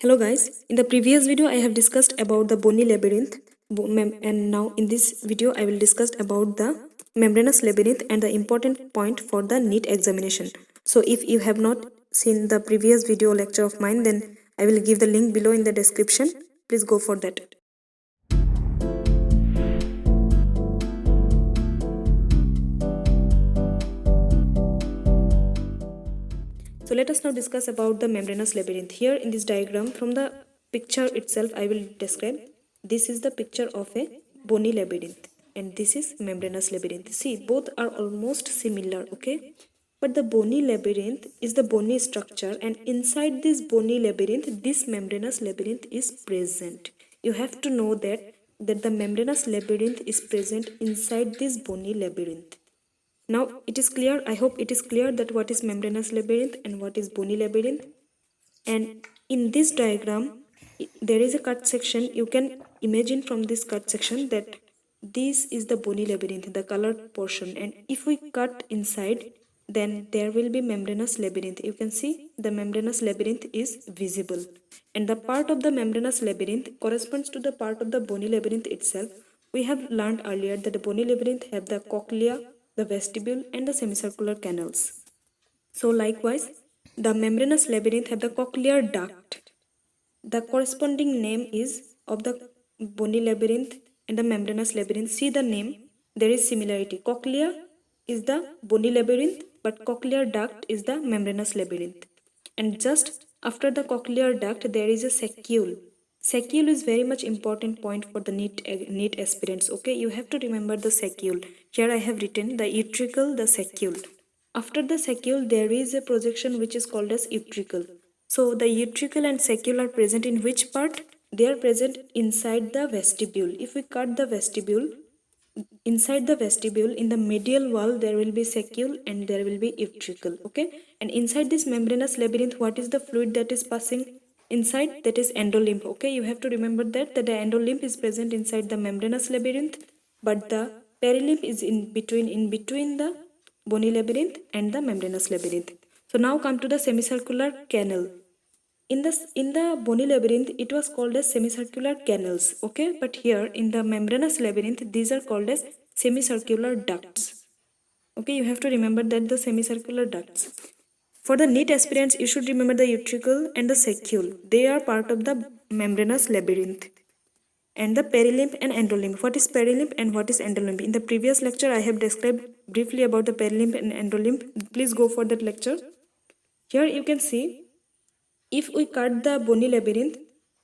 Hello guys, in the previous video I have discussed about the bony labyrinth and now in this video I will discuss about the membranous labyrinth and the important point for the NEET examination. So if you have not seen the previous video lecture of mine, then I will give the link below in the description. Please go for that. So let us now discuss about the membranous labyrinth. Here in this diagram, from the picture itself I will describe. This is the picture of a bony labyrinth and this is membranous labyrinth. See, both are almost similar, okay? But the bony labyrinth is the bony structure, and inside this bony labyrinth, this membranous labyrinth is present. You have to know that the membranous labyrinth is present inside this bony labyrinth. Now it is clear, I hope it is clear that what is membranous labyrinth and what is bony labyrinth. And in this diagram, there is a cut section. You can imagine from this cut section that this is the bony labyrinth, the colored portion. And if we cut inside, then there will be membranous labyrinth. You can see the membranous labyrinth is visible. And the part of the membranous labyrinth corresponds to the part of the bony labyrinth itself. We have learned earlier that the bony labyrinth have the cochlea, the vestibule and the semicircular canals. So likewise, the membranous labyrinth have the cochlear duct. The corresponding name is of the bony labyrinth and the membranous labyrinth. See the name, there is similarity. Cochlea is the bony labyrinth, but cochlear duct is the membranous labyrinth. And just after the cochlear duct, there is a saccule. Saccule is very much important point for the NEET aspirants. Okay, you have to remember the saccule. Here I have written the utricle, the saccule. After the saccule, there is a projection which is called as utricle. So the utricle and saccule are present in which part? They are present inside the vestibule. If we cut the vestibule, inside the vestibule in the medial wall there will be saccule and there will be utricle. Okay, and inside this membranous labyrinth, what is the fluid that is passing inside? That is endolymph. Okay, you have to remember that the endolymph is present inside the membranous labyrinth, but the perilymph is in between the bony labyrinth and the membranous labyrinth. So now come to the semicircular canal. In the bony labyrinth, it was called as semicircular canals, okay? But here in the membranous labyrinth, these are called as semicircular ducts. Okay, you have to remember that the semicircular ducts. For the NEET aspirants, you should remember the utricle and the saccule. They are part of the membranous labyrinth. And the perilymph and endolymph. What is perilymph and what is endolymph? In the previous lecture, I have described briefly about the perilymph and endolymph. Please go for that lecture. Here you can see, if we cut the bony labyrinth,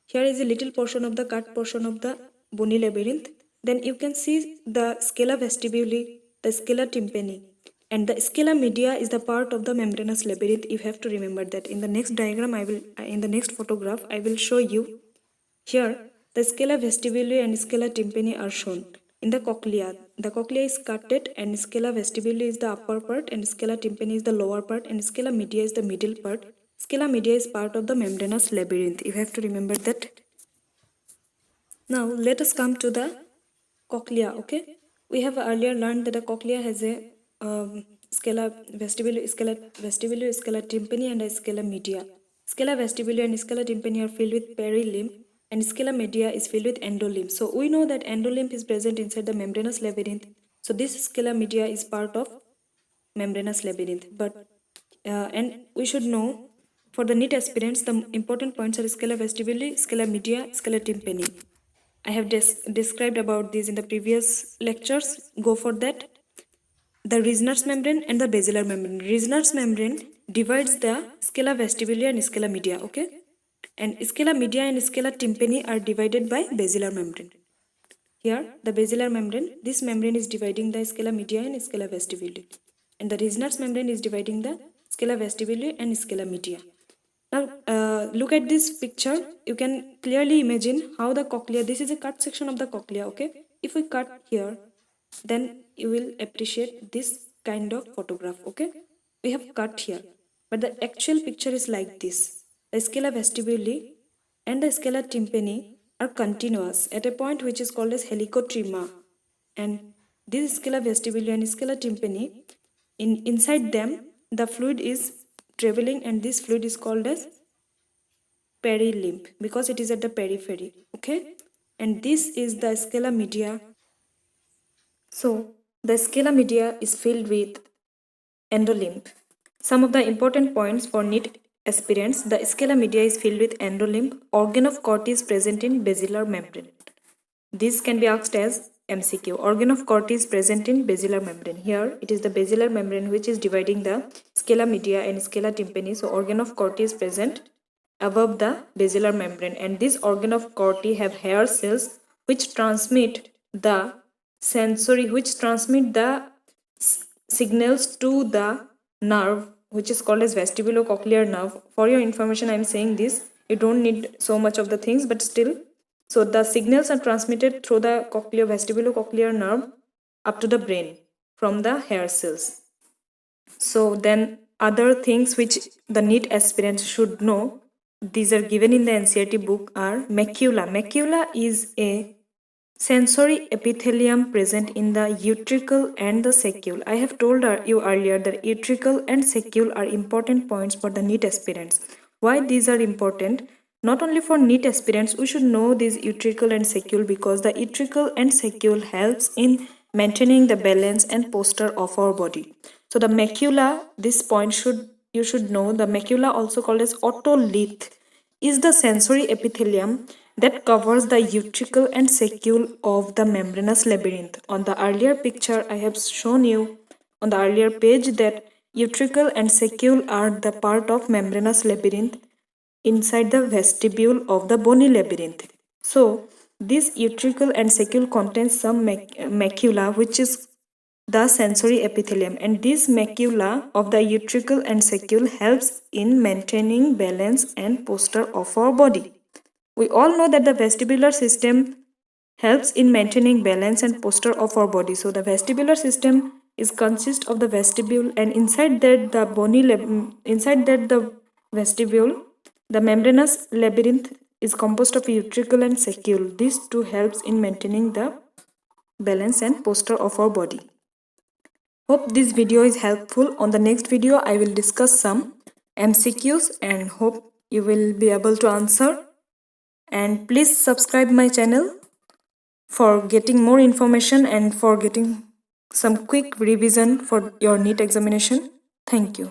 here is a little portion of the cut portion of the bony labyrinth. Then you can see the scala vestibuli, the scala tympani, and the scala media is the part of the membranous labyrinth. You have to remember that. In the next diagram, in the next photograph, I will show you. Here, the scala vestibuli and scala tympani are shown. In the cochlea is cutted and scala vestibuli is the upper part and scala tympani is the lower part and scala media is the middle part. Scala media is part of the membranous labyrinth. You have to remember that. Now let us come to the cochlea. Okay, we have earlier learned that the cochlea has a scala vestibuli, scala tympani and a scala media. Scala vestibuli and scala tympani are filled with perilymph and scala media is filled with endolymph. So we know that endolymph is present inside the membranous labyrinth. So this scala media is part of membranous labyrinth. But and we should know, for the NEET aspirants, the important points are scala vestibuli, scala media, scala tympani. I have described about these in the previous lectures. Go for that. The Reisner's membrane and the basilar membrane. Reisner's membrane divides the scala vestibuli and scala media. Okay, and scala media and scala tympani are divided by basilar membrane. Here, the basilar membrane, this membrane is dividing the scala media and scala vestibuli, and the Reisner's membrane is dividing the scala vestibuli and scala media. Now, look at this picture. You can clearly imagine how the cochlea, this is a cut section of the cochlea, okay? If we cut here, then you will appreciate this kind of photograph, okay? We have cut here, but the actual picture is like this. The scala vestibuli and the scala tympani are continuous at a point which is called as helicotrema, and this scala vestibuli and scala tympani, inside them the fluid is traveling, and this fluid is called as perilimb because it is at the periphery. Okay, and this is the scala media. So the scala media is filled with endolimb. Some of the important points for NEET aspirants: the scala media is filled with endolimb. Organ of Corti is present in basilar membrane. This can be asked as MCQ. Organ of Corti is present in basilar membrane. Here it is the basilar membrane which is dividing the scala media and scala tympani. So organ of Corti is present above the basilar membrane, and this organ of Corti have hair cells which transmit the signals to the nerve which is called as vestibulocochlear nerve. For your information I am saying this, you don't need so much of the things, but still, so the signals are transmitted through the vestibulocochlear nerve up to the brain from the hair cells. So then other things which the NEET aspirants should know, these are given in the NCERT book, are macula. Macula is a sensory epithelium present in the utricle and the saccule. I have told you earlier that utricle and saccule are important points for the NEET aspirants. Why these are important? Not only for NEET aspirants, we should know these utricle and saccule because the utricle and saccule helps in maintaining the balance and posture of our body. So the macula, this point you should know, the macula, also called as otolith, is the sensory epithelium that covers the utricle and saccule of the membranous labyrinth. On the earlier picture, I have shown you on the earlier page that utricle and saccule are the part of membranous labyrinth inside the vestibule of the bony labyrinth. So, this utricle and saccule contains some macula, which is the sensory epithelium, and this macula of the utricle and saccule helps in maintaining balance and posture of our body. We all know that the vestibular system helps in maintaining balance and posture of our body. So the vestibular system is consist of the vestibule, and inside that the vestibule, the membranous labyrinth is composed of utricle and saccule. These two helps in maintaining the balance and posture of our body. Hope this video is helpful. On the next video, I will discuss some MCQs and hope you will be able to answer. And please subscribe my channel for getting more information and for getting some quick revision for your NEET examination. Thank you.